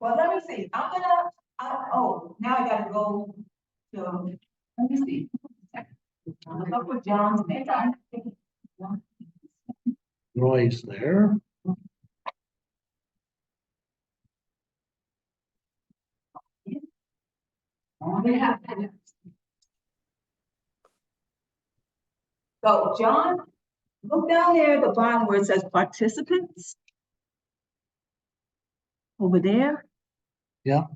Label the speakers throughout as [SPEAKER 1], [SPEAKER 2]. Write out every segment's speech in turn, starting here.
[SPEAKER 1] Well, let me see, oh, now I gotta go to, let me see. Look for John's name.
[SPEAKER 2] Roy's there.
[SPEAKER 1] So, John, look down there at the bottom where it says participants. Over there.
[SPEAKER 2] Yeah.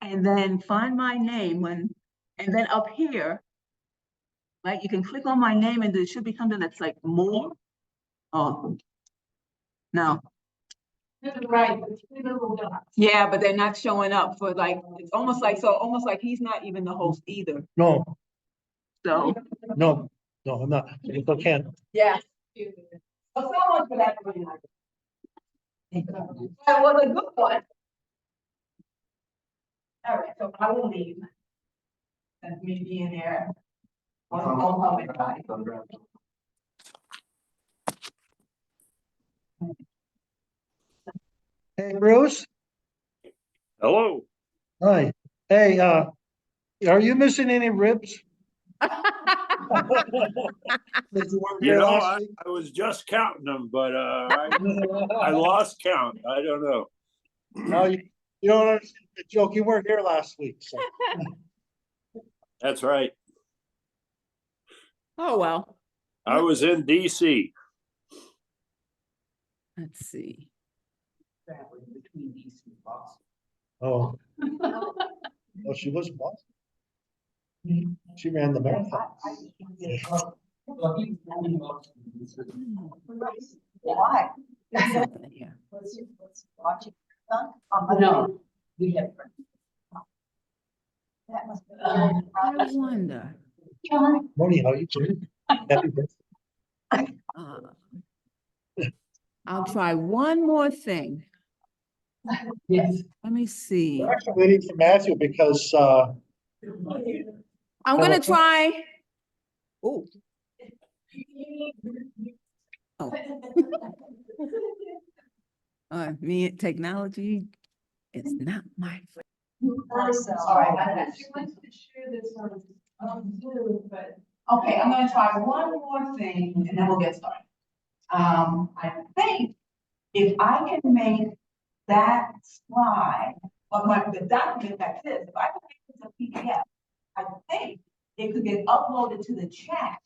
[SPEAKER 1] And then find my name and then up here, right, you can click on my name and there should be something that's like more. Oh, no. Right. Yeah, but they're not showing up for like, it's almost like he's not even the host either,
[SPEAKER 2] No,
[SPEAKER 1] so.
[SPEAKER 2] no, I'm not. I still can't.
[SPEAKER 1] Yeah. Well, so much for that. That was a good one. All right, so I will leave. That's me being there. I'll everybody.
[SPEAKER 2] Hey, Bruce.
[SPEAKER 3] Hello.
[SPEAKER 2] Hi. Hey, are you missing any ribs?
[SPEAKER 3] You know, I was just counting them, but I lost count. I don't know.
[SPEAKER 2] No, you don't understand the joke. You weren't here last week, so.
[SPEAKER 3] That's right.
[SPEAKER 4] Oh, well,
[SPEAKER 3] I was in DC.
[SPEAKER 4] let's see.
[SPEAKER 2] Oh. Oh, she was boss. She ran the marathon.
[SPEAKER 1] Why?
[SPEAKER 4] Something here.
[SPEAKER 1] Watching.
[SPEAKER 4] No.
[SPEAKER 1] We have. That must be.
[SPEAKER 4] I wonder.
[SPEAKER 2] Moni, how you doing? Happy birthday.
[SPEAKER 4] I'll try one more thing.
[SPEAKER 1] Yes.
[SPEAKER 4] Let me see.
[SPEAKER 2] We're actually waiting for Matthew because,
[SPEAKER 4] I'm gonna try. Oh. Oh. Me, technology is not my friend.
[SPEAKER 1] All right, I'm not sure this one is but. Okay, I'm gonna try one more thing and then we'll get started. I think if I can make that slide, the document like this, if I can make this a PDF, I think it could get uploaded to the chat.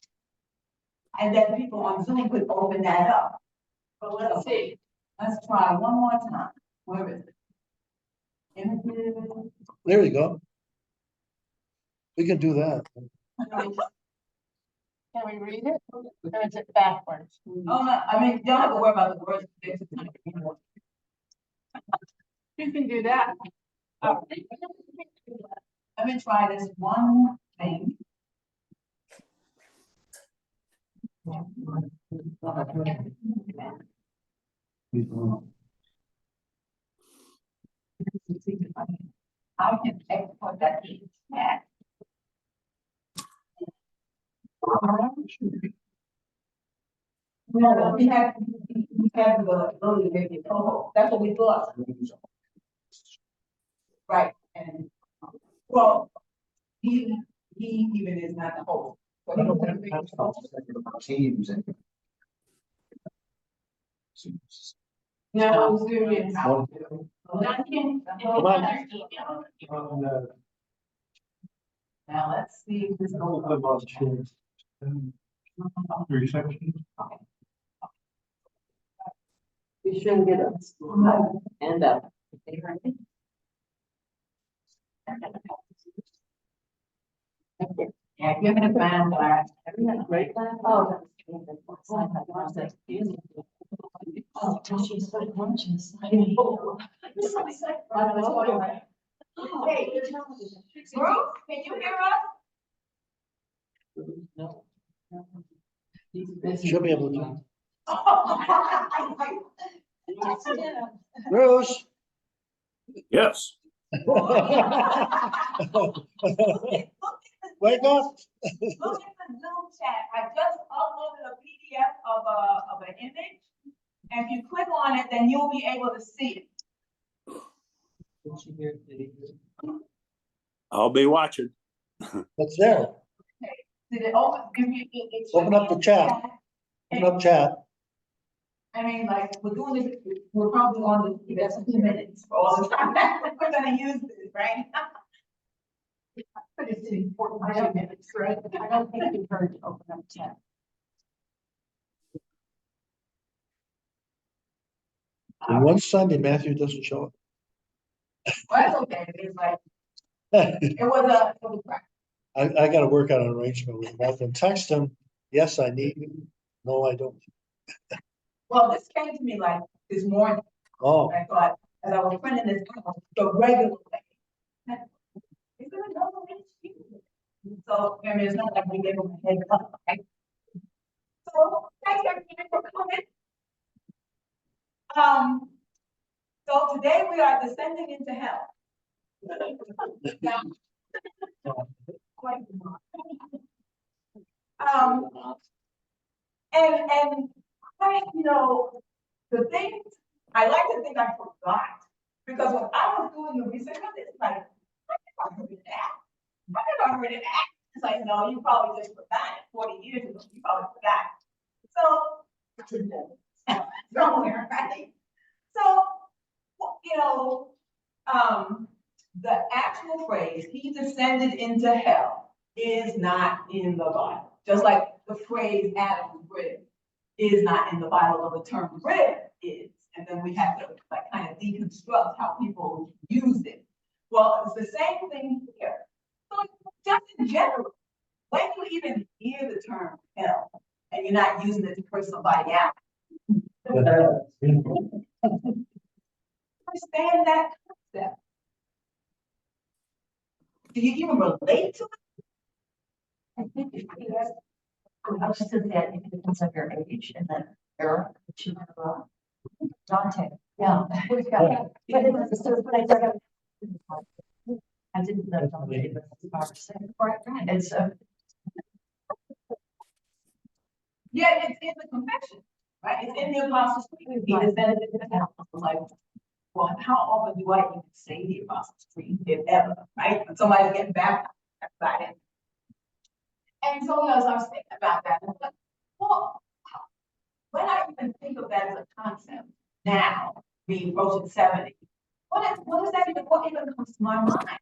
[SPEAKER 1] And then people on Zoom could open that up. But let's see. Let's try one more time. Where is it? Images.
[SPEAKER 2] there you go. We can do that.
[SPEAKER 5] Can we read it? Or is it backwards?
[SPEAKER 1] Oh, no, I mean, you don't have to worry about the words.
[SPEAKER 5] You can do that.
[SPEAKER 1] Let me try this one thing. I can export that to the chat. No, we have the ability to make it co-host. That's what we thought. Right, and, well, he even is not the host. So he don't have to be the host. No, Zoom is how to.
[SPEAKER 2] Come on.
[SPEAKER 1] Now, let's see if this goes. We shouldn't get up. And up. Yeah, give me a fan blast. Great. Oh. Oh, she's so conscious. Hey, Bruce, can you hear us? No.
[SPEAKER 2] She'll be able to. Bruce.
[SPEAKER 3] Yes.
[SPEAKER 2] Wake up.
[SPEAKER 1] Look at the Zoom chat. I just uploaded a PDF of an image. And if you click on it, then you'll be able to see it.
[SPEAKER 3] I'll be watching.
[SPEAKER 2] What's there?
[SPEAKER 1] Did it open? It's
[SPEAKER 2] Open up the chat. Open up chat.
[SPEAKER 1] I mean, like, we're doing this, we're probably on the, that's a few minutes for all the time. We're gonna use this, right? But it's important, I don't think it's right. I don't think you've heard to open up chat.
[SPEAKER 2] And one Sunday, Matthew doesn't show
[SPEAKER 1] Well, that's okay, it's like,
[SPEAKER 2] up.
[SPEAKER 1] it was right.
[SPEAKER 2] I gotta work out an arrangement with Matthew and text him, yes, I need you. No, I don't.
[SPEAKER 1] Well, this came to me like this morning.
[SPEAKER 2] Oh,
[SPEAKER 1] I thought, as I was printing this out, the regular way. Is there another way to use it? So, I mean, it's not like we give them a head up, right? So, thanks everybody for coming. So today we are descending into hell. Now, quite a lot. And I, the things, I like to think I forgot, because when I was doing the research on this, like, I think I heard it that. I think I heard it that. It's like, no, you probably just forgot it 40 years ago, you probably forgot. So, somewhere, right? So, the actual phrase, he descended into hell, is not in the Bible. Just like the phrase Adam's rib is not in the Bible, but the term rib is. And then we have to like kind of deconstruct how people use it. Well, it's the same thing here. So just in general, when you even hear the term hell and you're not using it to curse somebody out, understand that concept. Do you even relate to it?
[SPEAKER 6] I think yes. I was just that it depends on your age and the era that you grew up. Dante, yeah. But it was so when I started, I didn't know Dante was 5 or 6. Right. And so.
[SPEAKER 1] Yeah, it's in the confession, right? It's in the Apostles' Creed. He descended into hell. Like, well, how often do I even say the Apostles' Creed, if ever, right? When somebody's getting baptized, that's about it. And so as I was thinking about that, I was like, well, when I even think of that as a concept now, being approaching 70, what is that even, what even comes to my mind?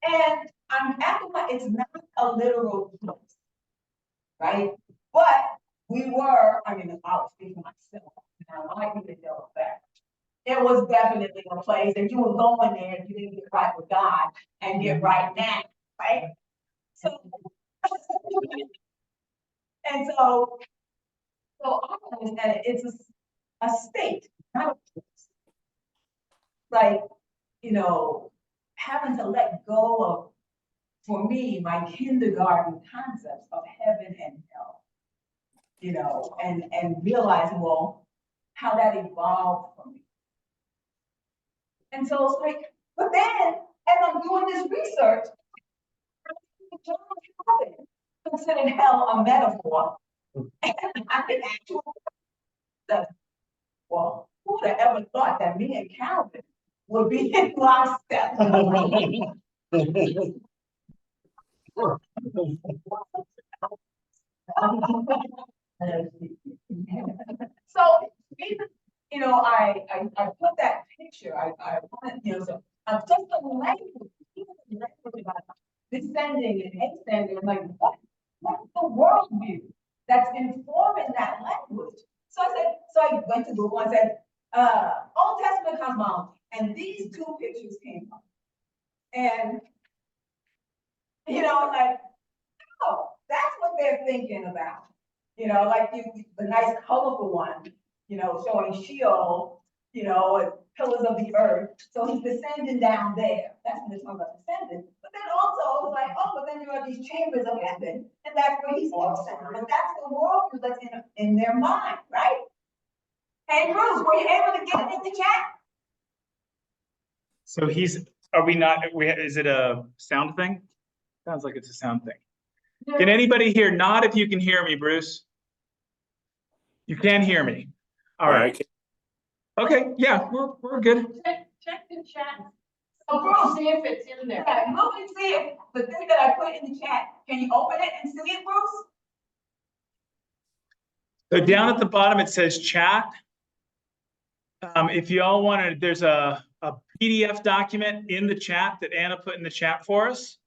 [SPEAKER 1] And I'm acting like it's not a literal place, right? But we were, I mean, I'll speak for myself, and I might even go back. It was definitely a place that you were going there if you didn't get right with God and get right now, right? So, and so I understand it's a state, not a place. Like, having to let go of, for me, my kindergarten concepts of heaven and hell, and realizing, well, how that evolved for me. And so it's like, but then, as I'm doing this research, considered hell a metaphor. And I think actually, well, who would have ever thought that me and Calvin would be in lockstep? So even, I put that picture, I wanted, so I'm just the language, even the language about descending and ascending, I'm like, what's the worldview that's informing that language? So I went to Google and said, Old Testament cosmology, and these two pictures came up. And, like, oh, that's what they're thinking about. Like the nice colorful one, showing Sheol, and pillars of the earth. So he's descending down there. That's when they're talking about descending. But then also it's like, oh, but then you have these chambers of heaven, and that's where he's descending. And that's the worldview that's in their mind, right? Hey, Bruce, were you able to get in the chat?
[SPEAKER 7] So is it a sound thing? Sounds like it's a sound thing. Can anybody here nod if you can hear me, Bruce? You can hear me. All right. Okay, yeah, we're good.
[SPEAKER 5] Check the chat.
[SPEAKER 1] So Bruce,
[SPEAKER 5] See if it's in there.
[SPEAKER 1] yeah, look and see if the thing that I put in the chat, can you open it and see it, Bruce?
[SPEAKER 7] So down at the bottom, it says chat. If you all wanted, there's a PDF document in the chat that Anna put in the chat for us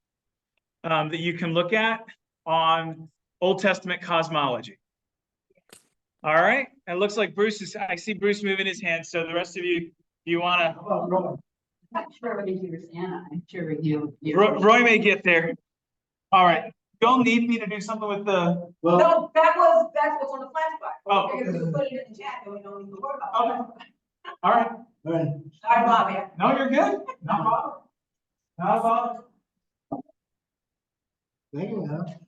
[SPEAKER 7] that you can look at on Old Testament cosmology. All right, it looks like I see Bruce moving his hand. So the rest of you, you want to?
[SPEAKER 1] I'm not sure what here's Anna, I'm sure you.
[SPEAKER 7] Roy may get there. All right, you'll need me to do something with the.
[SPEAKER 2] Well,
[SPEAKER 1] No, that's what's on the flashback.
[SPEAKER 7] Oh.
[SPEAKER 1] If we put it in the chat, then we don't need to worry about it.
[SPEAKER 7] All right.
[SPEAKER 2] all right.
[SPEAKER 1] Sorry, Bobby.
[SPEAKER 7] No, you're good. No problem. Not a problem.
[SPEAKER 2] Thank you, Anna.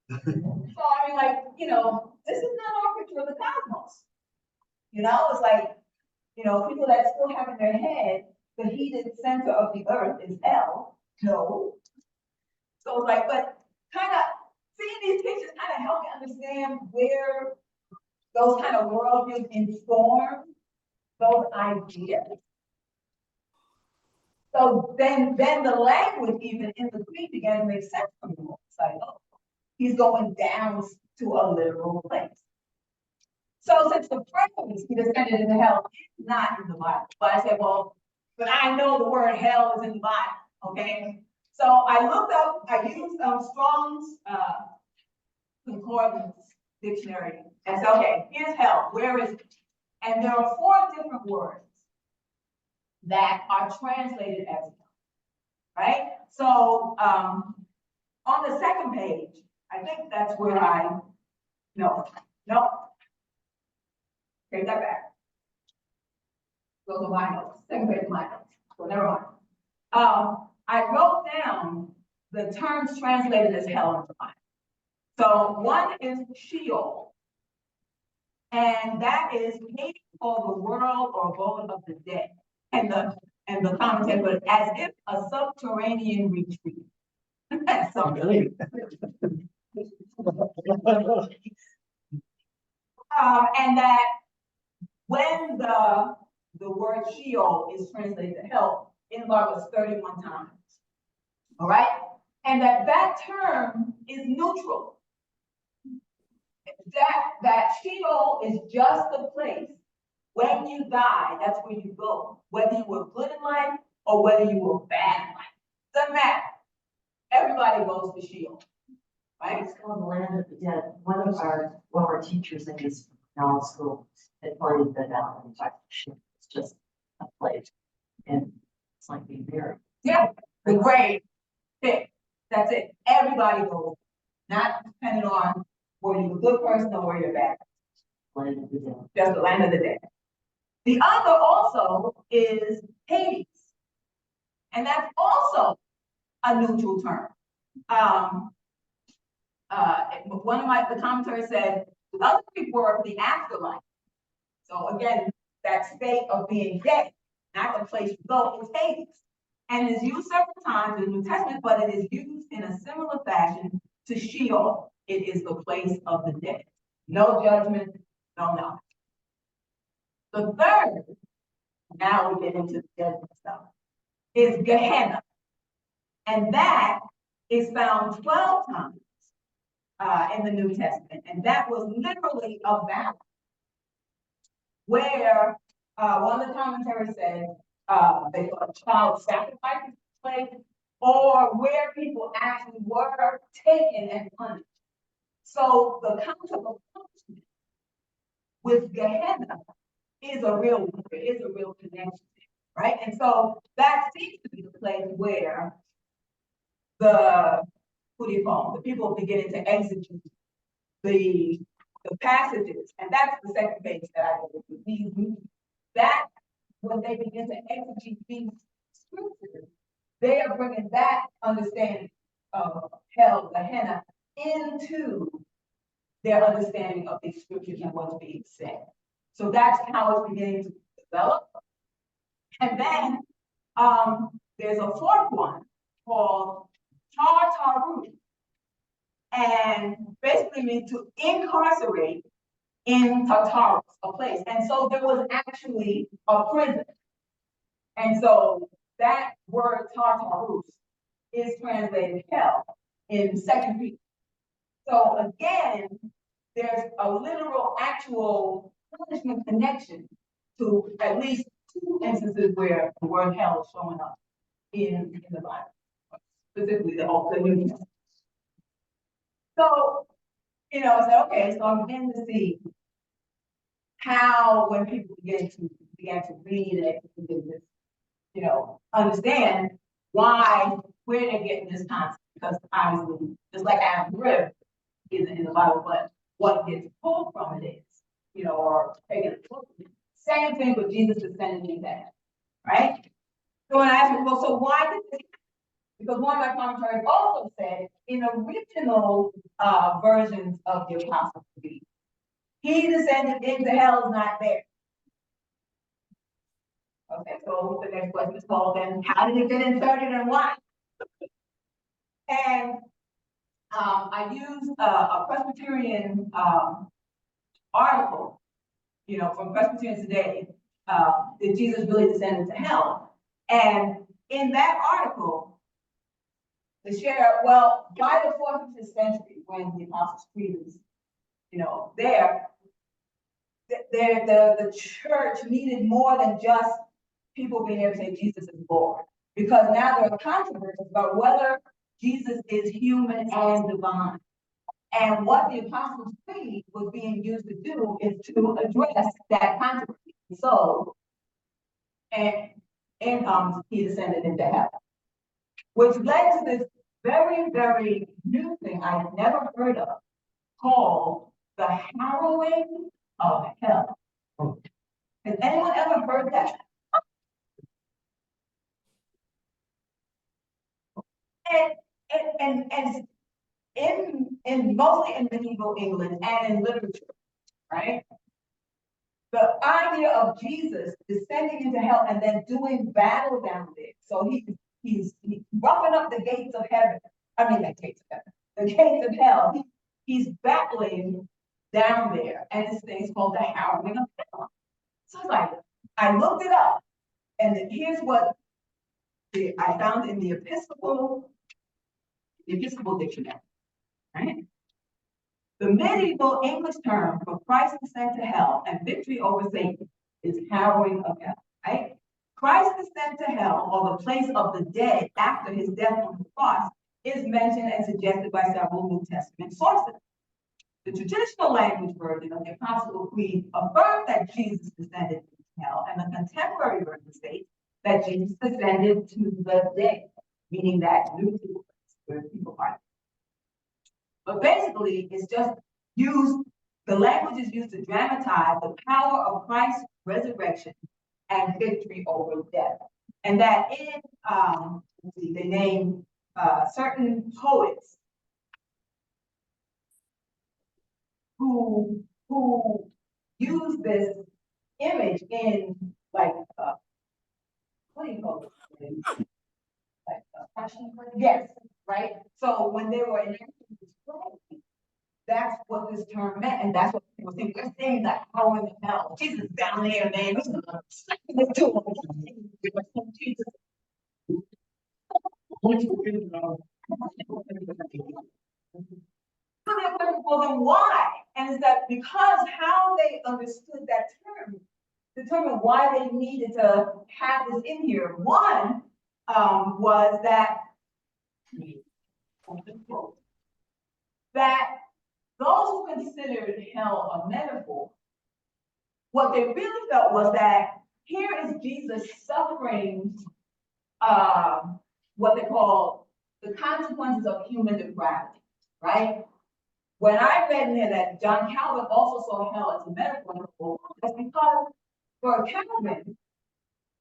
[SPEAKER 1] So I mean, like, this is not our picture of the cosmos. It's like, people that still have in their head, the heated center of the earth is hell. No. So it's like, but kind of seeing these pictures kind of help me understand where those kind of worldviews inform those ideas. So then the language even in the Greek began to make sense for me. It's like, oh, he's going down to a literal place. So since the phrase he descended into hell is not in the Bible, but I said, well, but I know the word hell is in the Bible, okay? So I looked up, I used Strong's Concordance Dictionary and said, okay, here's hell, where is it? And there are 4 different words that are translated as hell, right? So on the second page, I think that's where no, take that back. Those are my notes, second page of my notes, so never mind. I wrote down the terms translated as hell in the Bible. So one is Sheol, and that is Hades or the world or abode of the dead. And the commentary was as if a subterranean retreat. So, and that when the word Sheol is translated to hell, in the Bible is 31 times. All right? And that term is neutral. That Sheol is just the place when you die, that's where you go. Whether you were good in life or whether you were bad in life. Doesn't matter. Everybody goes to Sheol. Right?
[SPEAKER 6] It's called the land of the dead. One of our teachers in his knowledge school had pointed that out. In fact, it's just a place. And it's like being buried.
[SPEAKER 1] Yeah, the grave, pick. That's it. Everybody goes. Not depending on whether you're a good person or whether you're bad.
[SPEAKER 6] Land of the dead.
[SPEAKER 1] Just the land of the dead. The other also is Hades. And that's also a neutral term. One of the commentaries said, the other Greek word for the afterlife. So again, that state of being dead, not the place you go, is Hades. And is used several times in the New Testament, but it is used in a similar fashion to Sheol. It is the place of the dead. No judgment, no knowledge. The third, now we get into the judgment stuff, is Gehenna. And that is found 12 times in the New Testament. And that was literally a valley where one of the commentaries said they thought child sacrifices place, or where people actually were taken and punished. So the concept of punishment with Gehenna is a real one. There is a real connection, right? And so that seems to be the place where the people beginning to execute the passages, and that's the second page that I go to. That when they begin to execute these scriptures, they are bringing that understanding of hell, Gehenna, into their understanding of these scriptures and what's being said. So that's how it's beginning to develop. And then there's a fourth one called tartarus. And basically means to incarcerate in Tartarus, a place. And so there was actually a prison. And so that word Tartarus is translated hell in Second Peter. So again, there's a literal, actual punishment connection to at least two instances where the word hell is showing up in the Bible, specifically the New Testament. So, I said, okay, so I'm beginning to see how when people began to read it, begin to, understand where they're getting this concept. Because obviously, just like Adam Rib isn't in the Bible, but what gets pulled from it is, or taken. Same thing with Jesus descending in that, right? So when I asked him, well, so why did this? Because one of my commentaries also said in original versions of the Apostles' Creed, he descended into hell is not there. Okay, so the next question is called then, how did it get inserted and why? And I used a Presbyterian article, from Presbyterian Today, did Jesus really descend into hell? And in that article, they share, well, by the 4th and 5th century, when the Apostles' Creed is, the church needed more than just people being able to say Jesus is Lord. Because now there are controversies about whether Jesus is human and divine. And what the Apostles' Creed was being used to do is to address that controversy. So, and he descended into hell, which led to this very, very new thing I had never heard of, called the harrowing of hell. Has anyone ever heard that? And in mostly in medieval England and in literature, right? The idea of Jesus descending into hell and then doing battle down there. So he's roughing up the gates of heaven. I mean, the gates of heaven, the gates of hell. He's battling down there, and this thing is called the harrowing of hell. So it's like, I looked it up, and here's what I found in the Episcopal Dictionary, right? The medieval English term for Christ's descent to hell and victory over Satan is harrowing of hell, right? Christ's descent to hell, or the place of the dead after his death on the cross, is mentioned and suggested by several New Testament sources. The traditional language version of the Apostles' Creed affirms that Jesus descended into hell, and the contemporary version states that Jesus descended to the dead, meaning that new place where people are. But basically, it's just the language is used to dramatize the power of Christ's resurrection and victory over death. And that in, they name certain poets who use this image in, like, what do you call it? Like, passion play? Yes, right? So when they were in that's what this term meant, and that's what people think. We're saying that power in the hell. Jesus down there, man. Let's do it. Well, then why? And it's that because how they understood that term determined why they needed to have this in here. One was that those who considered hell a metaphor, what they really felt was that here is Jesus suffering what they call the consequences of human depravity, right? When I read in here that John Calvin also saw hell as a metaphor, that's because for Calvin,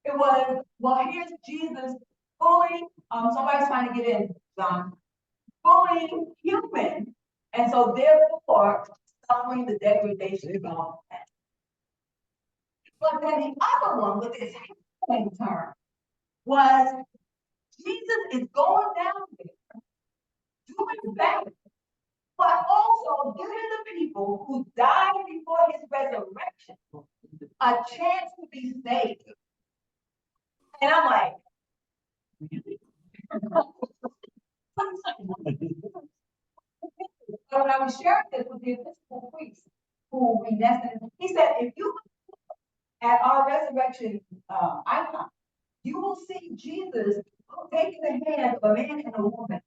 [SPEAKER 1] it was, well, here's Jesus fully, somebody's trying to get in, John, fully human, and so therefore suffering the degradation of that. But then the other one with this term was Jesus is going down there back, but also giving the people who died before his resurrection a chance to be saved. And I'm like, really? So when I was sharing this with the Episcopal priest who we nested, he said, if you look at our resurrection icon, you will see Jesus taking the hand of a man and a woman.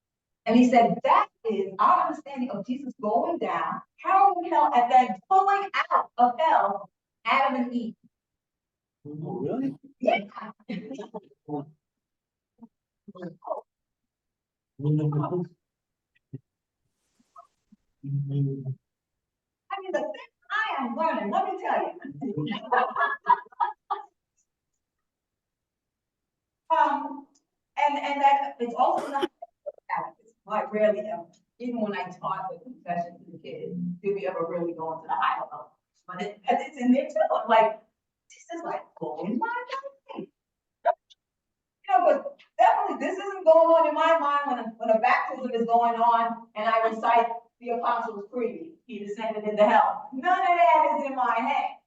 [SPEAKER 1] And he said, that is our understanding of Jesus going down, harrowing hell, and then pulling out of hell Adam and Eve.
[SPEAKER 2] Oh, really?
[SPEAKER 1] Yeah. I mean, the thing I am learning, let me tell you. And that it's also not, it's like rarely ever, even when I taught the confession to the kids, did we ever really go into the high level? But it's in there too, I'm like, this is like blowing my mind. You know, but definitely this isn't going on in my mind when a baptism is going on and I recite the Apostles' Creed, he descended into hell. None of that is in my head.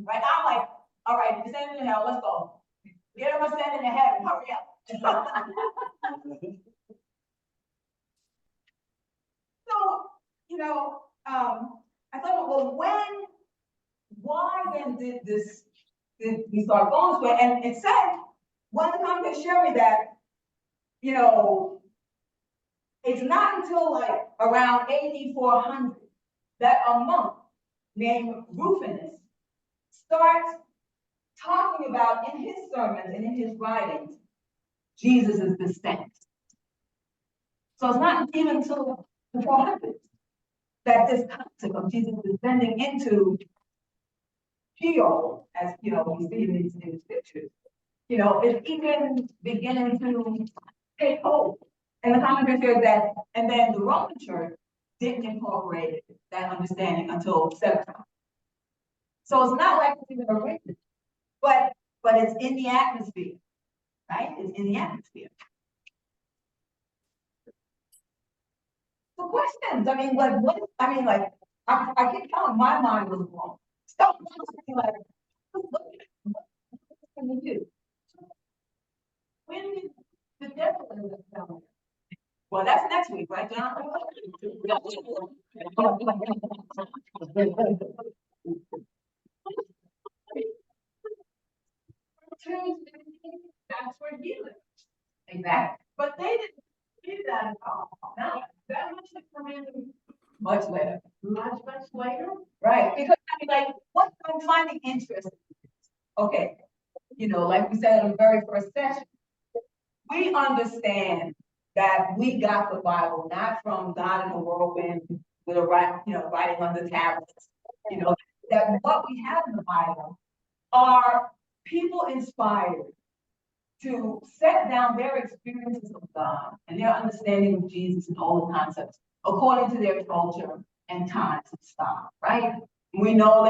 [SPEAKER 1] Right? I'm like, all right, he descended into hell, let's go. Get him ascended into heaven, hurry up. So, you know, I thought, well, why then did we start going this way? And it said, one of the comments showed me that, you know, it's not until like around AD 400 that a monk named Rufinus starts talking about in his sermons and in his writings, Jesus' descent. So it's not even until the 400s that this concept of Jesus descending into Sheol, as you know, we see in these pictures, you know, is even beginning to take hold. And the commentary says that, and then the Roman Church didn't incorporate that understanding until 700. So it's not like it's even original, but it's in the atmosphere, right? It's in the atmosphere. So questions, I mean, like, I keep telling my mind was blown. Stop like, what can we do? When did the devil end up coming? Well, that's next week, right, John? That's where he lives. Exactly. But they didn't do that at all. No, that much come much later. Much later? Right, because I mean, like, what I'm finding interesting, okay, you know, like we said in the very first session, we understand that we got the Bible not from God in the whirlwind with a writing on the tablets. You know, that what we have in the Bible are people inspired to set down their experiences of God and their understanding of Jesus and all the concepts according to their culture and times and style, right? We know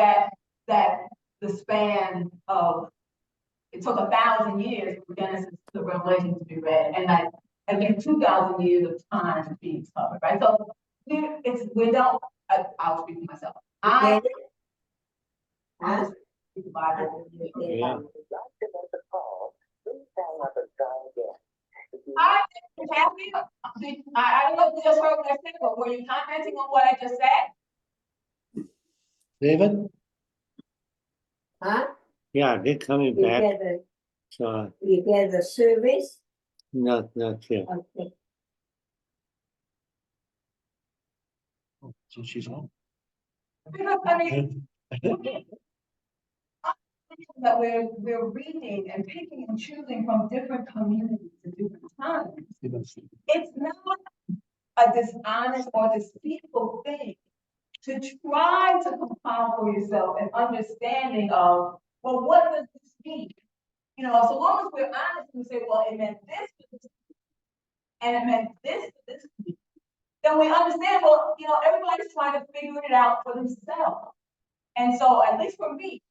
[SPEAKER 1] that the span of it took 1,000 years from Genesis to Revelation to be read, and like I think 2,000 years of time being covered, right? So we don't. I'll speak for myself. I speak the Bible.
[SPEAKER 3] Yeah.
[SPEAKER 1] I'm happy. I don't know if you just heard what I said, but were you commenting on what I just said?
[SPEAKER 2] David?
[SPEAKER 8] Huh?
[SPEAKER 3] Yeah, they're coming
[SPEAKER 8] You
[SPEAKER 3] back.
[SPEAKER 8] get the,
[SPEAKER 3] So,
[SPEAKER 8] you get the service?
[SPEAKER 3] not yet.
[SPEAKER 8] Okay.
[SPEAKER 2] So she's home.
[SPEAKER 1] Because I mean, that we're reading and picking and choosing from different communities at different times. It's not a dishonest or deceitful thing to try to compile for yourself an understanding of, well, what does this mean? You know, so long as we're honest and say, well, it meant this, and it meant this, then we understand, well, you know, everybody's trying to figure it out for themselves. And so, at least for me,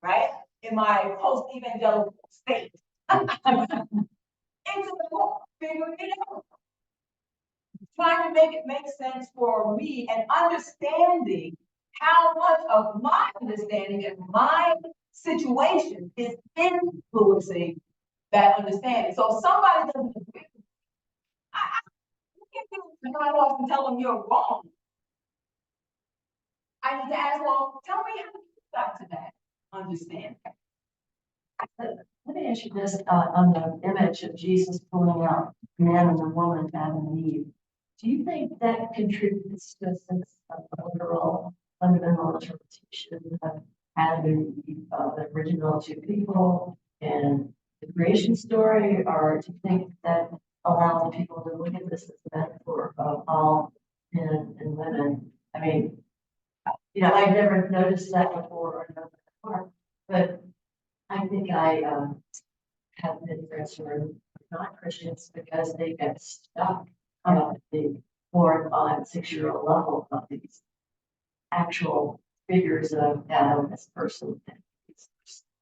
[SPEAKER 1] right, in my post-evangelical state, it's about figuring it out. trying to make it make sense for me and understanding how much of my understanding and my situation is influencing that understanding. So if somebody doesn't agree, I can't do my boss and tell them you're wrong. I need to ask, well, tell me how you got to that understanding.
[SPEAKER 6] Let me ask you this, on the image of Jesus pulling out man and the woman Adam and Eve. Do you think that contributes to a sense of overall fundamental interpretation of Adam and Eve, the original two people and the creation story? Or do you think that allows people to look at this as a metaphor of all men and women? I mean, I've never noticed that before, but I think I have been friends who are not Christians because they get stuck at the 4, 5, 6-year-old level of these actual figures of Adam as a person, and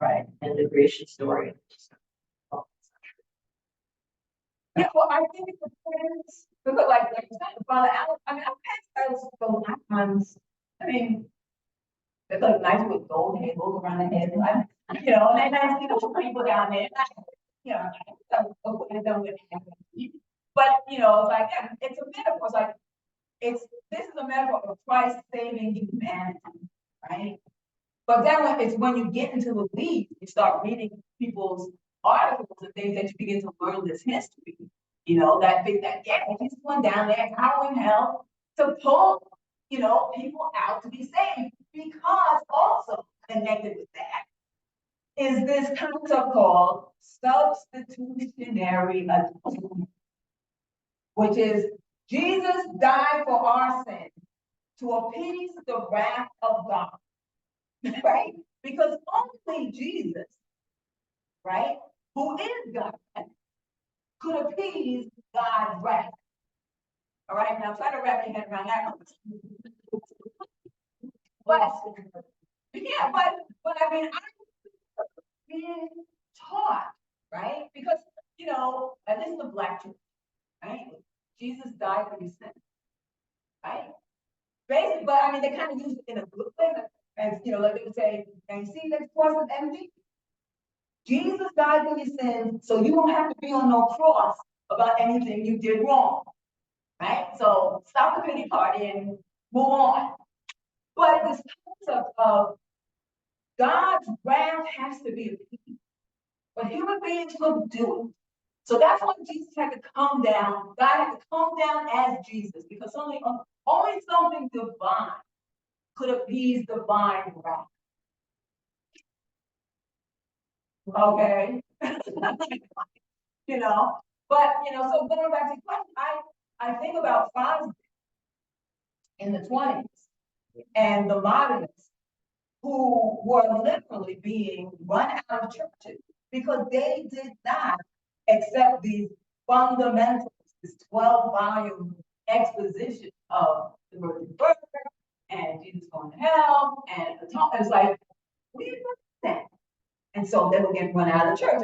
[SPEAKER 6] right, and the creation story.
[SPEAKER 1] Yeah, well, I think it depends, because like you said, Father Adam, I mean, I've had those lifetimes, I mean, it's like nice with gold halos around the head, like, and then I see those people down there, I'm done with it. But, it's like, it's a metaphor, it's like, this is a metaphor of Christ saving humanity, right? But then when you get into the weeds, you start reading people's articles and things that you begin to learn this history, he's going down there, howling hell to pull, people out to be saved, because also connected with that is this concept called substitutionary atonement, which is Jesus died for our sins to appease the wrath of God, right? Because only Jesus, right, who is God, could appease God's wrath. All right, now try to wrap your head around that. But yeah, but I mean, I'm being taught, right? Because at least in the Black church, right? Jesus died for your sins, right? Basically, but I mean, they kind of use it in a good way, as like they would say, and you see that cross is empty. Jesus died for your sins, so you don't have to be on no cross about anything you did wrong, right? So stop the pity party and move on. But this concept of God's wrath has to be appeased, but human beings couldn't do it. So that's why Jesus had to come down. God had to come down as Jesus, because only something divine could appease divine wrath. Okay. But so going back to the question, I think about fathers in the 20s and the modernists who were literally being run out of churches because they did not accept these fundamentals, this 12-volume exposition of the virgin birth and Jesus going to hell, and it's like, we didn't know that. And so they were getting run out of the church.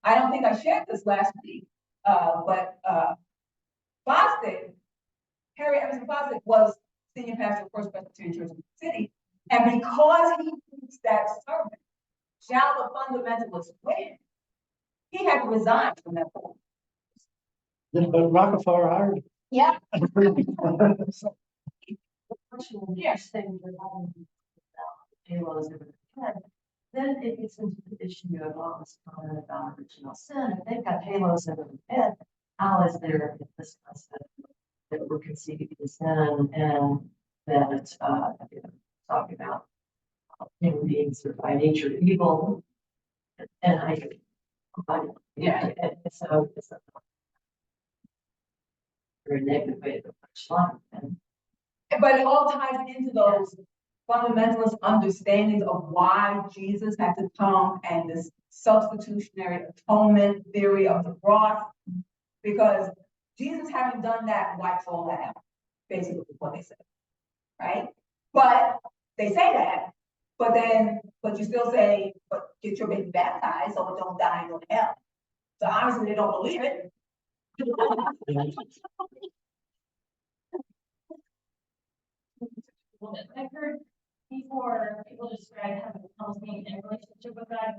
[SPEAKER 1] I don't think I shared this last week, but Bostic, Harry Emerson Bostic, was senior pastor of First Presbyterian Church in the city. And because he preached that sermon, shall the fundamentalists win, he had to resign from that board.
[SPEAKER 2] But Rockefeller hired him.
[SPEAKER 1] Yeah.
[SPEAKER 6] Yes, thing halos over the head. Then it gets into the issue of all this comment about original sin. If they've got halos over the head, how is there this concept that we're conceiving in sin, and that it's talking about human beings are by nature evil, and yeah, and so it's a very negative way to approach life.
[SPEAKER 1] But it all ties into those fundamentalist understandings of why Jesus had to come, and this substitutionary atonement theory of the cross, because Jesus having done that wipes all that out, basically what they say, right? But they say that, but you still say, but get your baby baptized so it don't die and go to hell. So obviously they don't believe it.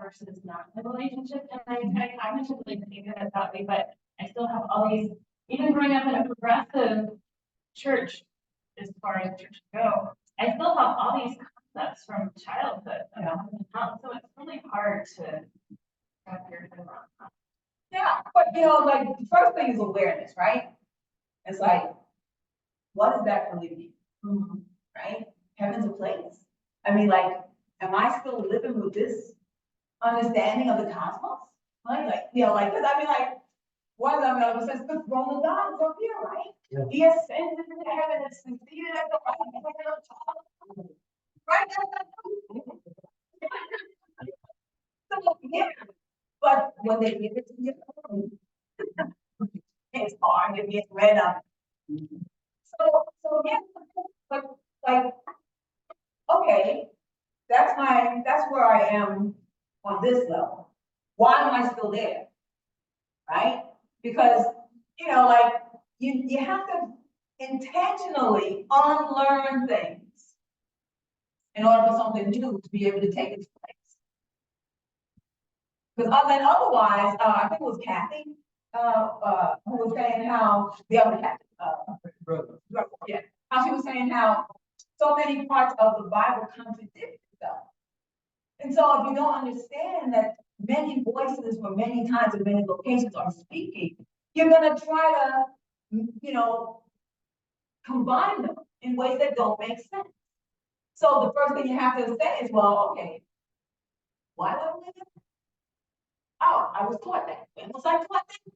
[SPEAKER 5] versus not in a relationship. And I cognitively think of it that way, but I still have all these, even growing up in a progressive church, as far as church go, I still have all these concepts from childhood. So it's really hard to wrap your head around that.
[SPEAKER 1] Yeah, but like, the first thing is awareness, right? It's like, what does that really mean? Right? Heaven's a place. I mean, like, am I still living with this understanding of the cosmos? Like, cause I mean, like, what does that mean? It says the throne of God is up here, right?
[SPEAKER 2] Yeah.
[SPEAKER 1] He ascended into heaven and is seated at the right hand of God. Right? So, yeah, but when they give it to you, it's hard, it gets read up. So yeah, but like, okay, that's where I am on this level. Why am I still there? Right? Because, like, you have to intentionally unlearn things in order for something new to be able to take its place. Because otherwise, I think it was Kathy, who was saying how, the other Kathy, yeah, how she was saying how so many parts of the Bible contradict itself. And so if you don't understand that many voices from many times and many locations are speaking, you're gonna try to, combine them in ways that don't make sense. So the first thing you have to say is, well, okay, why do I believe it? Oh, I was taught that. When was I taught that?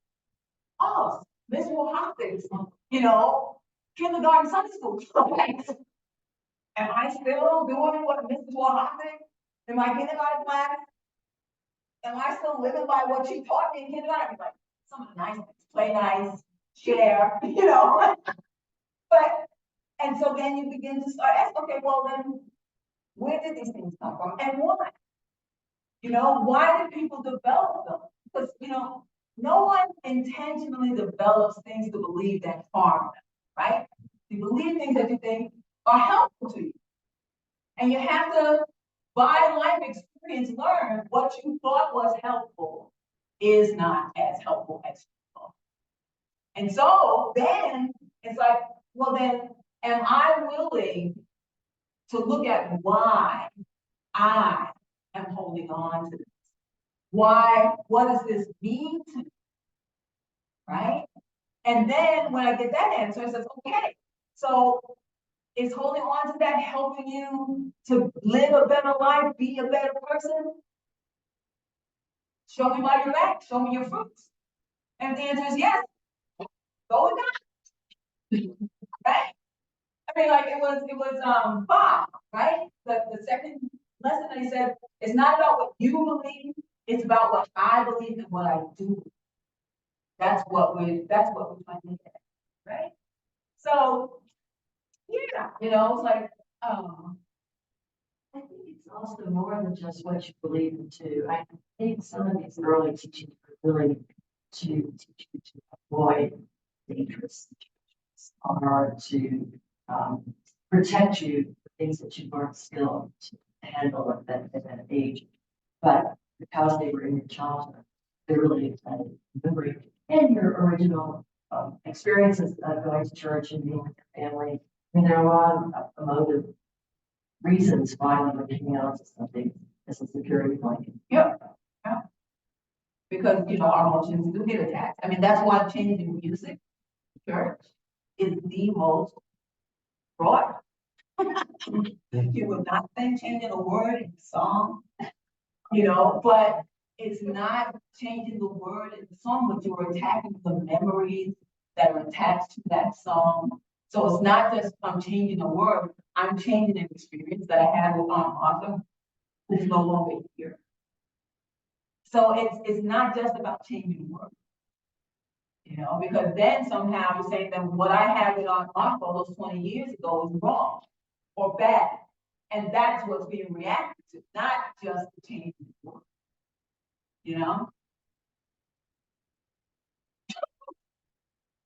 [SPEAKER 1] Oh, Miss Hopkins, kindergarten, Sunday school. Am I still doing what Mrs. Hopkins in my kindergarten class? Am I still living by what she taught me in kindergarten? Like, some of the nice things, play nice, share, But, and so then you begin to start asking, okay, well then, where did these things come from and why? Why did people develop them? Because, no one intentionally develops things to believe that harm them, right? You believe things that you think are helpful to you. And you have to, by life experience, learn what you thought was helpful is not as helpful as you thought. And so then it's like, well then, am I willing to look at why I am holding on to this? Why, what does this mean to me? Right? And then when I get that answer, it says, okay, so is holding on to that helping you to live a better life, be a better person? Show me by your act, show me your fruits. And the answer is yes. Go with that. Right? I mean, like it was Bob, right? The second lesson that he said, it's not about what you believe, it's about what I believe and what I do. That's what we're trying to get at, right? So yeah, it's like
[SPEAKER 6] I think it's also more than just what you believe in too. I think some of these early teachings are really to teach you to avoid dangerous situations or to protect you from things that you weren't skilled to handle at that age. But because they were in your childhood, they're really memory and your original experiences of going to church and being with your family. I mean, there are a lot of emotive reasons why we were coming out to something as a security blanket.
[SPEAKER 1] yeah. Because our emotions do get attacked. I mean, that's why changing music, church, is the most broad. You would not think changing a word in the song, but it's not changing the word in the song, but you're attacking the memories that are attached to that song. So it's not just I'm changing a word, I'm changing an experience that I had with Arthur, who's no longer here. So it's not just about changing words, because then somehow you're saying that what I had with Arthur those 20 years ago is wrong or bad. And that's what's being reacted to, not just the changing words,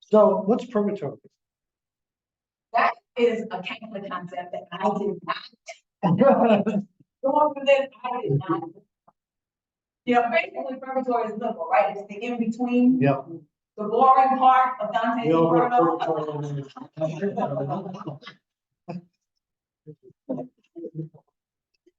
[SPEAKER 2] So what's purgatory?
[SPEAKER 1] That is a Catholic concept that I did not. Going through this, I did not. You know, basically purgatory is limbo, right? It's the in-between.
[SPEAKER 2] Yep.
[SPEAKER 1] The boring part of Dante's
[SPEAKER 2] The over-
[SPEAKER 1] Inferno.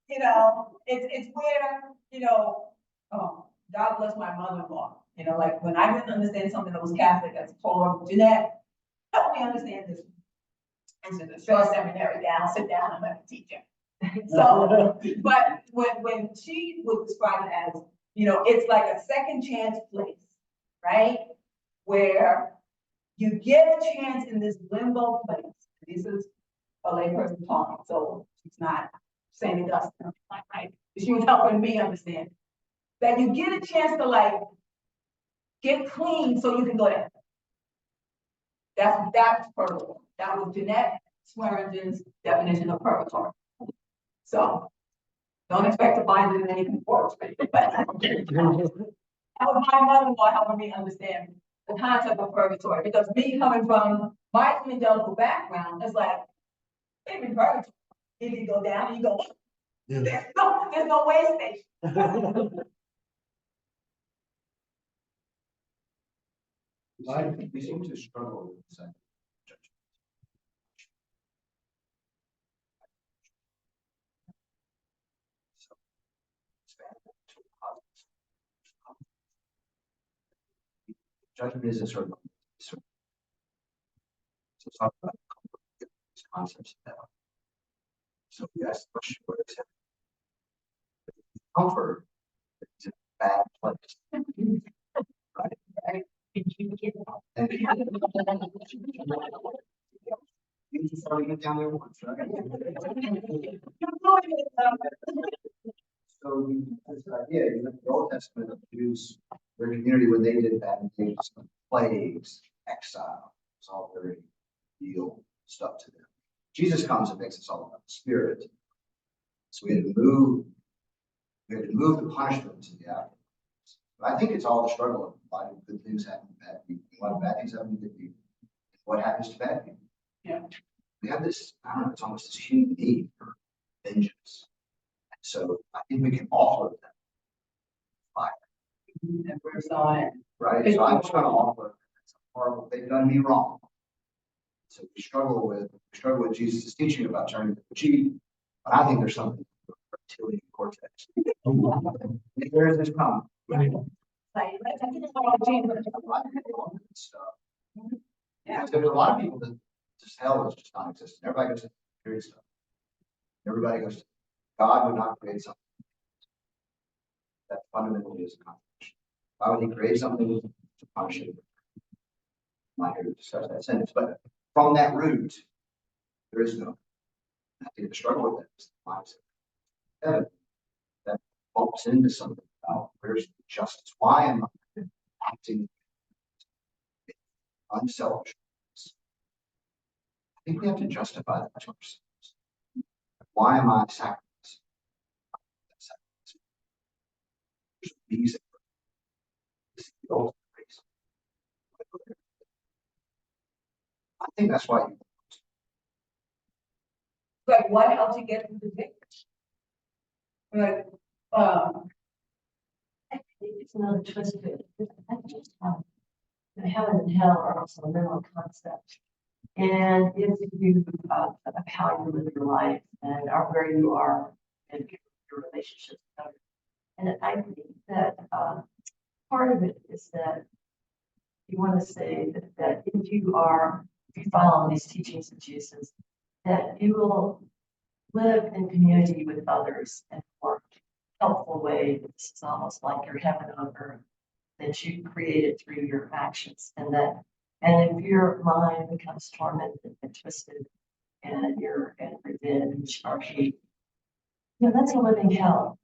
[SPEAKER 1] You know, it's where, you know, God bless my mother-in-law. You know, like when I didn't understand something that was Catholic, I told her, Jeanette, help me understand this. And so the short seminary down, sit down, I'm gonna teach you. So, but when she would describe it as, you know, it's like a second chance place, right? Where you get a chance in this limbo place. This is a layperson talking, so she's not saying it doesn't, right? She was helping me understand that you get a chance to like get clean so you can go there. That's purgatory. That was Jeanette Sweringen's definition of purgatory. So don't expect to find it in anything worse. But that was my mother-in-law helping me understand the concept of purgatory, because me coming from my evangelical background, it's like, maybe purgatory. If you go down and you go, there's no way station.
[SPEAKER 9] We seem to struggle with the same judgment. So, expand that to a positive. Judgment is a sort of, so talk about these concepts now. So we ask the question, what is it? Comfort is a bad place. Right? Right. And you just started get down there once, right? So this idea, you know, the Old Testament of Jews, their community, when they did that, and they just plagues, exile, it's all very real stuff to them. Jesus comes and makes us all about the Spirit. So we had to move the punishment to the after. But I think it's all the struggle of why do good things happen to bad people, why bad things happen to good people, what happens to bad people.
[SPEAKER 1] Yeah.
[SPEAKER 9] We have this, I don't know, it's almost this human need for vengeance. So I think we can offer them fire.
[SPEAKER 1] And we're on it.
[SPEAKER 9] Right, so I'm just gonna offer, that's horrible, they've done me wrong. So we struggle with Jesus' teaching about turning the cheek, but I think there's something in the reptilian cortex. If there is this problem. Stuff. Yeah, so there's a lot of people that just hell is just non-existent. Everybody goes to period stuff. Everybody goes to God would not create something that fundamentally is a contradiction. Why would he create something to punish it? I'm not here to discuss that sentence, but from that root, there is no. I think the struggle with that is the mindset. Heaven that bumps into something about where's justice? Why am I acting unselfish? I think we have to justify that to ourselves. Why am I sacrificing? There's a reason. This is the ultimate reason. I think that's why.
[SPEAKER 1] Like, what helps you get through the day? Like,
[SPEAKER 6] I think it's another twist of it. I just, heaven and hell are also mental concepts. And if you, of how you live your life and where you are in your relationships with others. And I think that part of it is that you want to say that if you follow these teachings of Jesus, that you will live in community with others in a more helpful way. This is almost like your heaven on earth that you created through your actions, and if your mind becomes tormented and twisted, and you're in revenge or hate, that's a living hell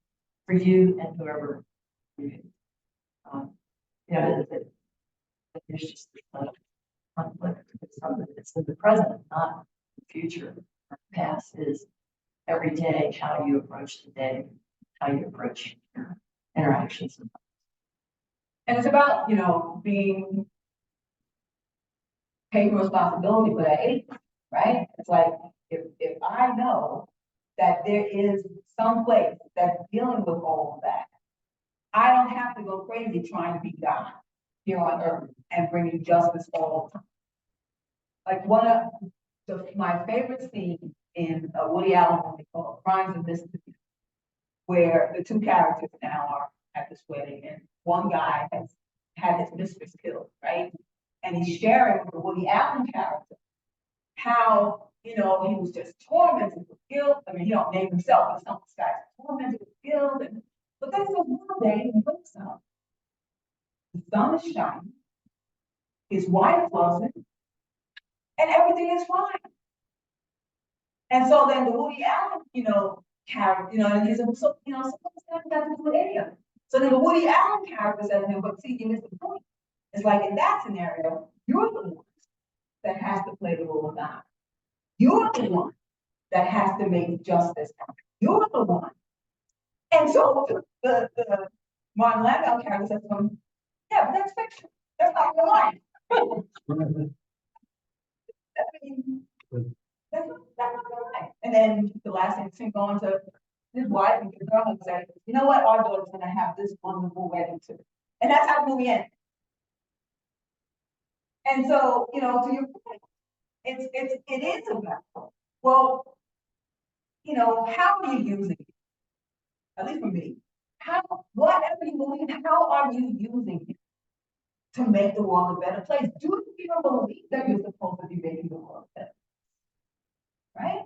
[SPEAKER 6] for you and whoever you. There's just a conflict. It's something that's in the present, not the future. The past is every day how you approach the day, how you approach your interactions.
[SPEAKER 1] and it's about, you know, taking responsibility for that ache, right? It's like, if I know that there is some place that's dealing with all of that, I don't have to go crazy trying to be God here on earth and bringing justice all the time. Like one of my favorite scenes in a Woody Allen movie called Crimes and Misdemeanors, where the two characters now are at this wedding, and one guy has had his mistress killed, right? And he's sharing with the Woody Allen character how, he was just tormented with guilt. I mean, he don't name himself, but some this guy's tormented with guilt. But then so one day he wakes up, the sun is shining, his wife loves him, and everything is fine. And so then the Woody Allen, character, and he's so, something's got to do with any of it. So then the Woody Allen character says to him, but see, you missed the point. It's like in that scenario, you're the one that has to play the role of God. You're the one that has to make justice happen. You're the one. And so the Martin Landau character says to him, yeah, but that's fiction. That's not real life. I mean, that's not real life. And then the last thing, going to his wife and his girl and say, you know what, our daughter's gonna have this wonderful wedding too. And that's how the movie ends. And so, to your point, it is about, well, how are you using it? At least for me, whatever you believe, how are you using it to make the world a better place? Do you believe that you're supposed to be making the world better? Right?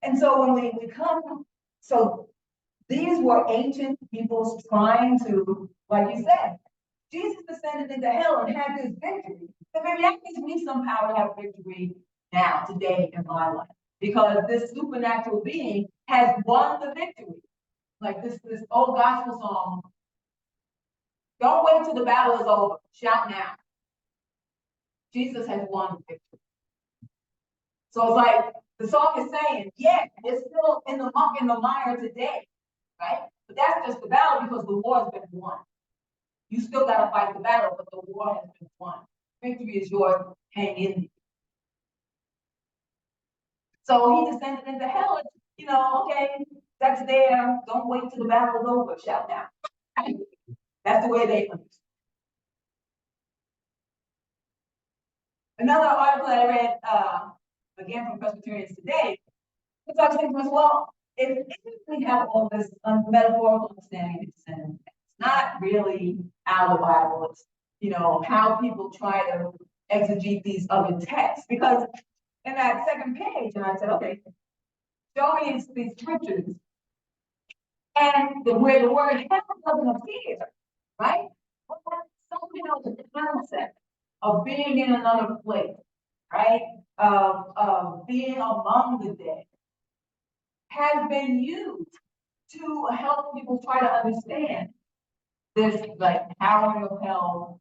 [SPEAKER 1] And so when we come, so these were ancient people trying to, like you said, Jesus descended into hell and had this victory. So maybe that gives me some power to have victory now, today in my life. Because this supernatural being has won the victory. Like this old gospel song, don't wait till the battle is over, shout now. Jesus has won the victory. So it's like the song is saying, yeah, it's still in the muck and the mire today, right? But that's just the battle because the war has been won. You still got to fight the battle, but the war has been won. Victory is yours, hang in there. So he descended into hell, and, okay, that's there. Don't wait till the battle is over, shout now. That's the way they understand. Another article that I read, again from Presbyterians Today, it talks to us, well, if we have all this metaphorical understanding of sin, it's not really out of the Bible. It's, how people try to exegete these other texts. Because in that second page, and I said, okay, show me these scriptures, and where the word hell doesn't appear, right? Well, that's something else, the concept of being in another place, right? Of being among the dead has been used to help people try to understand this like powering of hell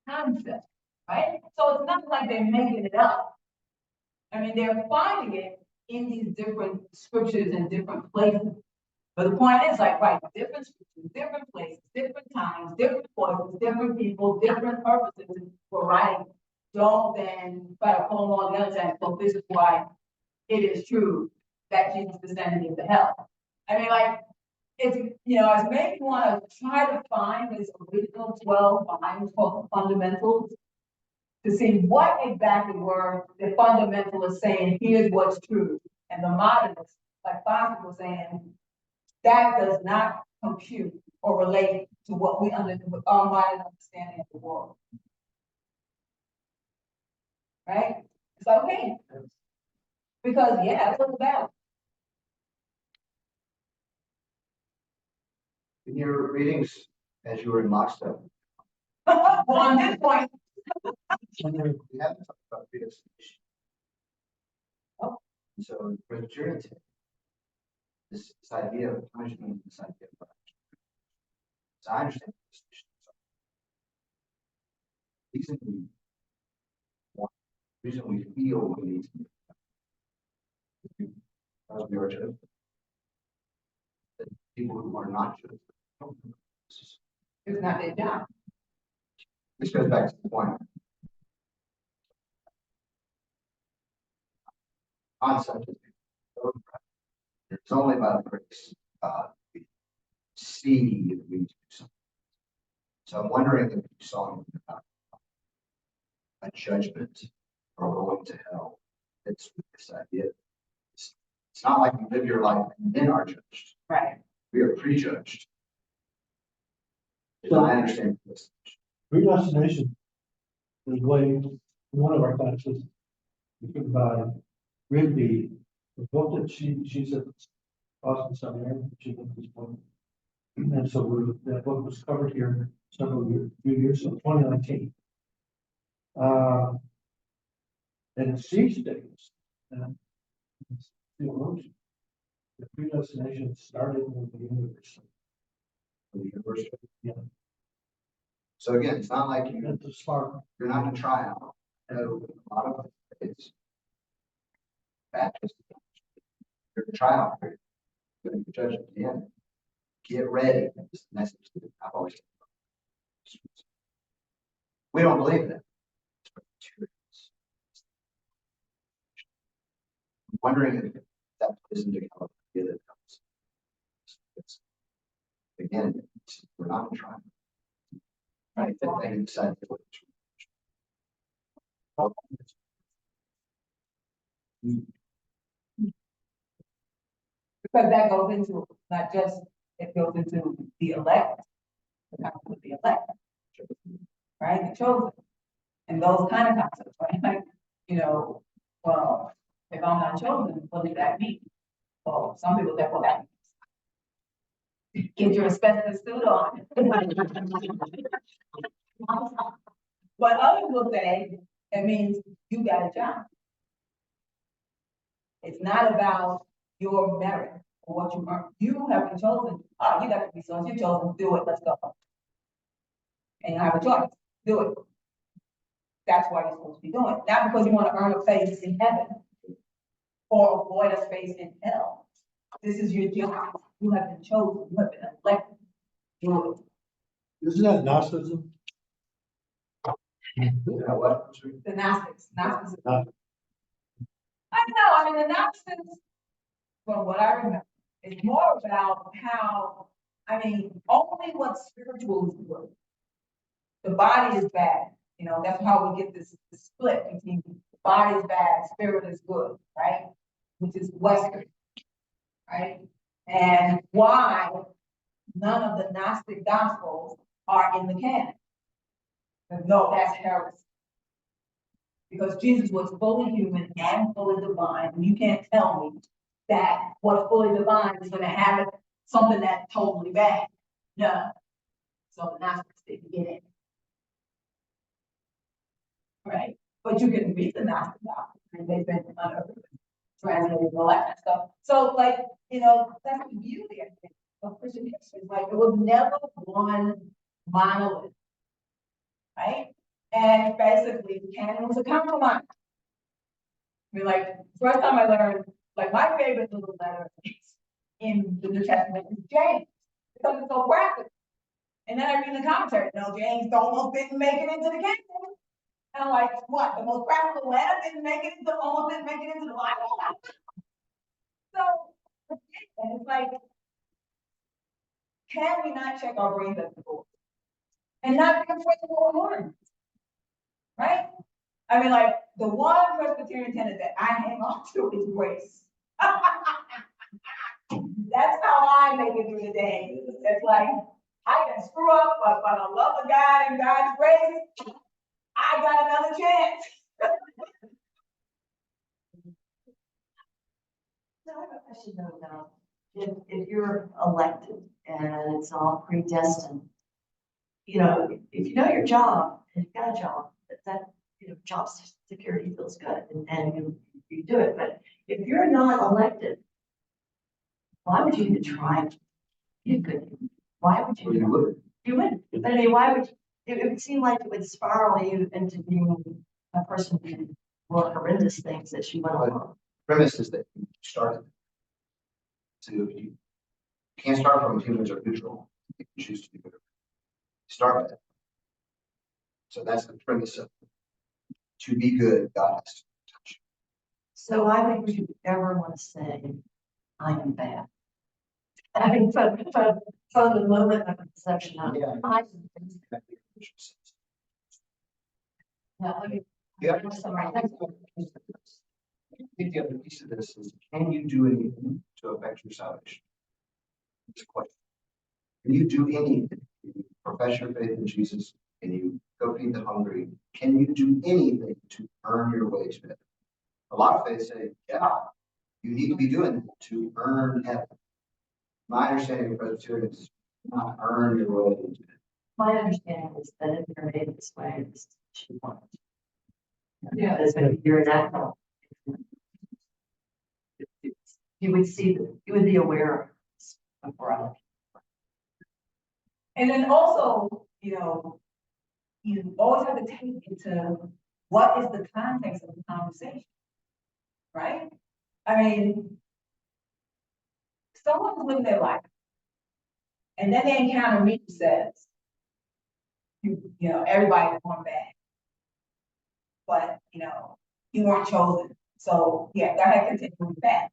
[SPEAKER 1] concept, right? So it's not like they're making it up. I mean, they're finding it in these different scriptures in different places. But the point is like, right, different scriptures, different places, different times, different voices, different people, different purposes for writing. Don't then try to pull them all together and say, well, this is why it is true that Jesus descended into hell. I mean, like, it's, as maybe you want to try to find this original 12 volumes called the Fundamentals to see what exactly were the fundamentalists saying, here's what's true. And the modernists, like Foster was saying, that does not compute or relate to what we understand with our modern understanding of the world. Right? It's okay. Because, yeah, that's what it's about.
[SPEAKER 9] In your readings, as you were in lockstep,
[SPEAKER 1] Well, on this point,
[SPEAKER 9] we haven't talked about predestination.
[SPEAKER 1] Oh.
[SPEAKER 9] So in Presbyterian, this idea of punishment, this idea of punishment. So I understand the reason we feel we need to be as we are chosen. That people who are not chosen.
[SPEAKER 1] it's not their job.
[SPEAKER 9] This goes back to the point. Concept is it's only by the grace we see if we do something. So I'm wondering if you saw a judgment or going to hell. It's with this idea. It's not like you live your life and then are judged.
[SPEAKER 1] Right.
[SPEAKER 9] We are prejudged. If I understand this.
[SPEAKER 2] Predestination is way, one of our classes, given by Rigby, the book that she's at Boston Seminary, she wrote this book. And so that book was covered here few years, so 2019. And she states, it's theologian, the predestination started with the universe.
[SPEAKER 9] The universe.
[SPEAKER 2] Yeah.
[SPEAKER 9] So again, it's not like
[SPEAKER 2] That's a smart.
[SPEAKER 9] you're not in a tryout. No, a lot of it's Baptist. You're in a tryout period. You're going to be judged at the end. Get ready. That's the message that I've always. We don't believe that. I'm wondering if that plays into the idea that comes. Again, we're not in a tryout. Right, that they decide what
[SPEAKER 1] Because that goes into, not just, it goes into the elect, the elect, right, the chosen, and those kind of concepts, right, like, well, if I'm not chosen, what does that mean? Well, some people say, well, that means get your asbestos suit on. But others will say, it means you got a job. It's not about your merit or what you earn. You have been chosen. Oh, you got the resource. You're chosen. Do it. Let's go. And you have a choice. Do it. That's why you're supposed to be doing it. Not because you want to earn a place in heaven or avoid a space in hell. This is your job. You have been chosen. You have been elected. Do it.
[SPEAKER 2] Isn't that Gnosticism?
[SPEAKER 9] what?
[SPEAKER 1] The Gnostics. Gnosticism.
[SPEAKER 2] Uh,
[SPEAKER 1] I know. I mean, the Gnostics, from what I remember, it's more about how, only what spiritual is good. The body is bad. That's how we get this split between the body is bad, spirit is good, right? Which is Western, right? And why none of the Gnostic Gospels are in the canon. No, that's heresy. Because Jesus was fully human and fully divine, and you can't tell me that what's fully divine is gonna have something that's totally bad. No. So the Gnostics didn't get it. Right? But you can read the Gnostic doctrine, and they've been translated and all that kind of stuff. So that's the beauty I think of Christian history. Like it was never one monolith. Right? And basically the canon was a compromise. First time I learned, my favorite little letter in the New Testament is James, because it's so graphic. And then I read the commentary, James almost didn't make it into the canon. And I'm like, what? The most practical letter almost didn't make it into the Bible? So, and it's like, can we not check our brains at the door? And not be afraid to go learn? Right? The one Presbyterian tenet that I hang on to is grace. That's how I make it through the day. It's like, I can screw up, but by the love of God and God's grace, I got another chance.
[SPEAKER 6] So I have a question though about if you're elected and it's all predestined, if you know your job and you've got a job, that job security feels good and you do it. But if you're not elected, why would you even try? You could. Why would you?
[SPEAKER 9] You would.
[SPEAKER 6] You would. But why would you? It would seem like it would spiral you into being a person who did more horrendous things that you went along.
[SPEAKER 9] Premise is that you started. So you can't start from humans are neutral. You can choose to be good. Start with that. So that's the premise of it. To be good, God has to touch you.
[SPEAKER 6] So I think we should ever want to say, I am bad. I mean, from the moment of conception on.
[SPEAKER 9] Yeah.
[SPEAKER 6] No, I mean,
[SPEAKER 9] Yeah.
[SPEAKER 6] I'm sorry.
[SPEAKER 9] I think the other piece of this is, can you do anything to affect your salvation? It's a question. Can you do anything? Can you profess your faith in Jesus? Can you go feed the hungry? Can you do anything to earn your way to heaven? A lot of faiths say, yeah, you need to be doing it to earn heaven. My understanding of Presbyterians is not earn your way into it.
[SPEAKER 6] My understanding is that if you're made this way, this is what you want.
[SPEAKER 1] Yeah.
[SPEAKER 6] That's when you're that. You would see, you would be aware of this before I.
[SPEAKER 1] And then also, you always have to take into what is the context of the conversation, right? I mean, someone's living their life, and then they encounter me who says, everybody's going bad, but you weren't chosen, so yeah, go ahead, continue with that,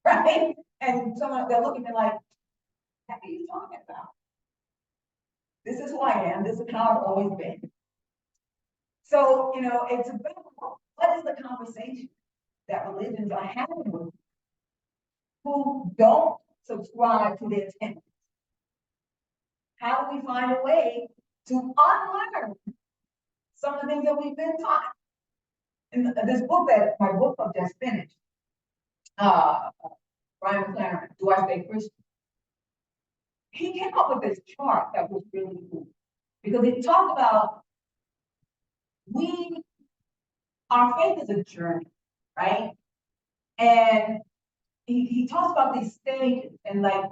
[SPEAKER 1] right? And someone they're looking at me like, what are you talking about? This is who I am. This is how I've always been. So, it's about what is the conversation that religions are having with people who don't subscribe to their tenets. How do we find a way to unlearn some of the things that we've been taught? In this book my book I've just finished, Brian McLaren, Do I Stay Christian? He came up with this chart that was really cool because he talked about our faith is a journey, right? And he talks about these stages, and like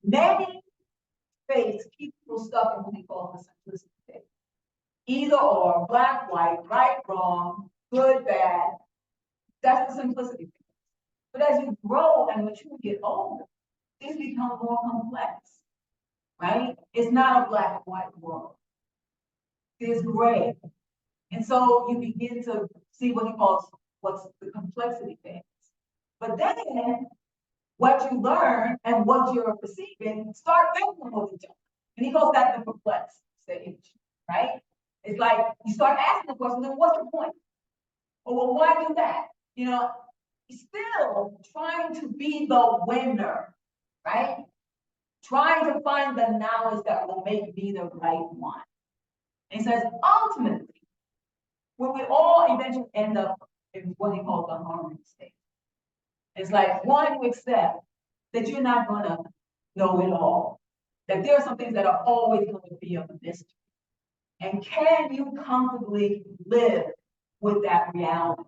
[SPEAKER 1] many faiths keep people stuck in what he calls the simplicity phase. Either or, black, white, right, wrong, good, bad. That's the simplicity phase. But as you grow and mature and get older, things become more complex, right? It's not a black and white world. There's gray. And so you begin to see what he calls what's the complexity phase. But then what you learn and what you're perceiving start messing with each other. And he calls that the perplexed stage, right? It's like you start asking the question, then what's the point? Or well, why do that? Still trying to be the winner, right? Trying to find the knowledge that will make me the right one. And he says, ultimately, when we all eventually end up in what he calls the harmony state. It's like one to accept that you're not gonna know it all, that there are some things that are always going to be a mystery. And can you comfortably live with that reality,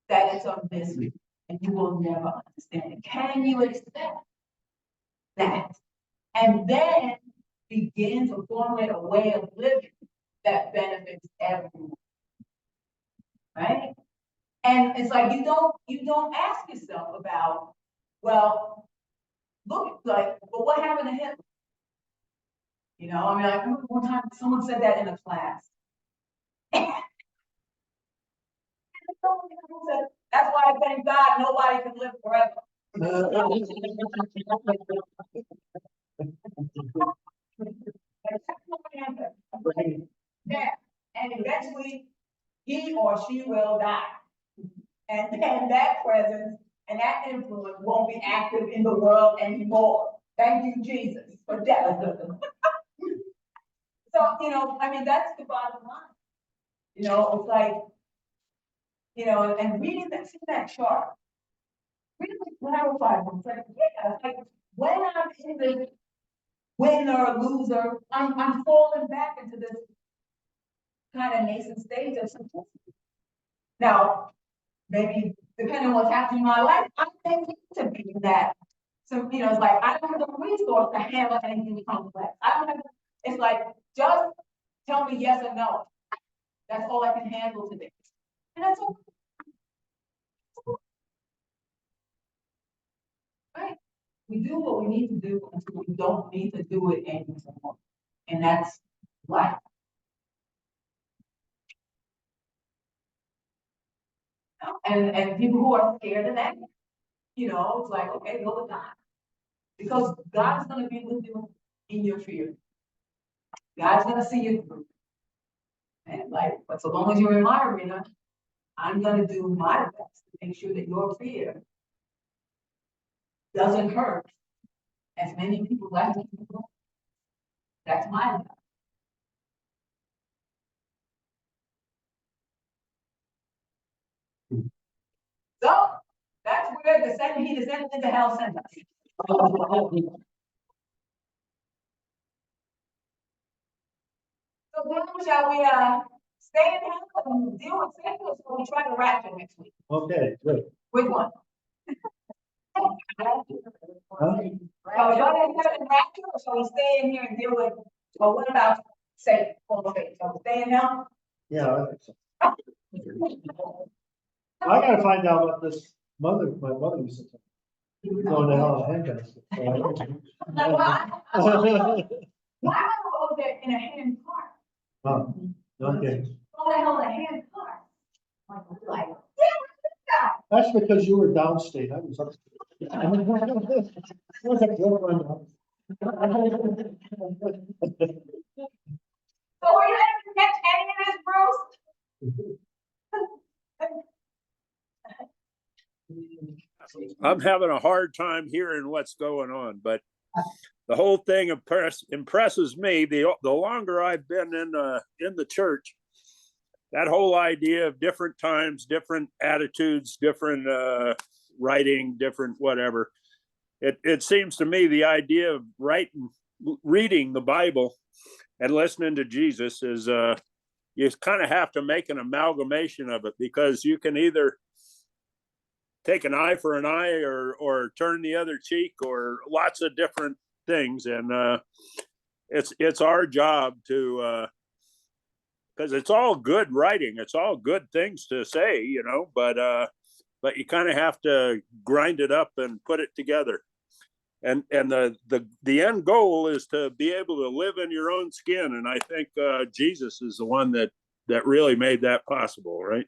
[SPEAKER 1] that it's a mystery and you will never understand it? Can you accept that? And then begin to formulate a way of living that benefits everyone, right? And it's like you don't ask yourself about, well, look, like, well, what happened to him? I remember one time someone said that in a class. That's why I thank God nobody can live forever. Yeah, and eventually he or she will die. And then that presence and that influence won't be active in the world anymore. Thank you, Jesus, for death. So, that's the bottom line. It's like, and reading that chart really clarifies it. It's like, yeah, it's like when I'm in this winner, loser, I'm falling back into this kind of nascent stage of simplicity. Now, maybe depending on what's happening in my life, I think to be that. So, it's like I don't have the resource to handle anything complex. It's like just tell me yes or no. That's all I can handle today. And that's okay. Right. We do what we need to do until we don't need to do it anymore. And that's life. And people who are scared of that, it's like, okay, go with God. Because God's gonna be with you in your fear. God's gonna see you through. And like, but so long as you're in my arena, I'm gonna do my best to make sure that your fear doesn't hurt as many people like you. That's my job. So, that's where the second he descended into hell sent us. So when shall we, stay in hell and deal with sickness, or we try to rapture next week?
[SPEAKER 2] Okay, good.
[SPEAKER 1] Which one?
[SPEAKER 2] Huh?
[SPEAKER 1] Shall we go ahead and rapture, or shall we stay in here and deal with, or what about, say, full faith, shall we stay in hell?
[SPEAKER 2] Yeah, I think so. I gotta find out what this my mother used to tell me. Going to hell in a handbasket.
[SPEAKER 1] Why am I over there in a hand car?
[SPEAKER 2] Oh, okay.
[SPEAKER 1] Go to hell in a hand car? Like, yeah,
[SPEAKER 2] That's because you were downstate. I was upstate. I was a good one.
[SPEAKER 1] so are you gonna catch any of this, Bruce?
[SPEAKER 3] I'm having a hard time hearing what's going on, but the whole thing impresses me. The longer I've been in the church, that whole idea of different times, different attitudes, different writing, different whatever. It seems to me the idea of reading the Bible and listening to Jesus is you kind of have to make an amalgamation of it, because you can either take an eye for an eye or turn the other cheek, or lots of different things. And it's our job to because it's all good writing, it's all good things to say, but you kind of have to grind it up and put it together. And the end goal is to be able to live in your own skin. And I think Jesus is the one that really made that possible, right?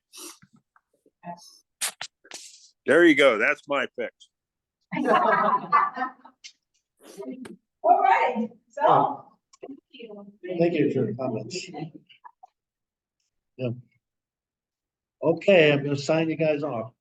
[SPEAKER 3] There you go. That's my fix.
[SPEAKER 1] All right, so.
[SPEAKER 2] Thank you for your comments. Yeah. Okay, I'm gonna sign you guys off.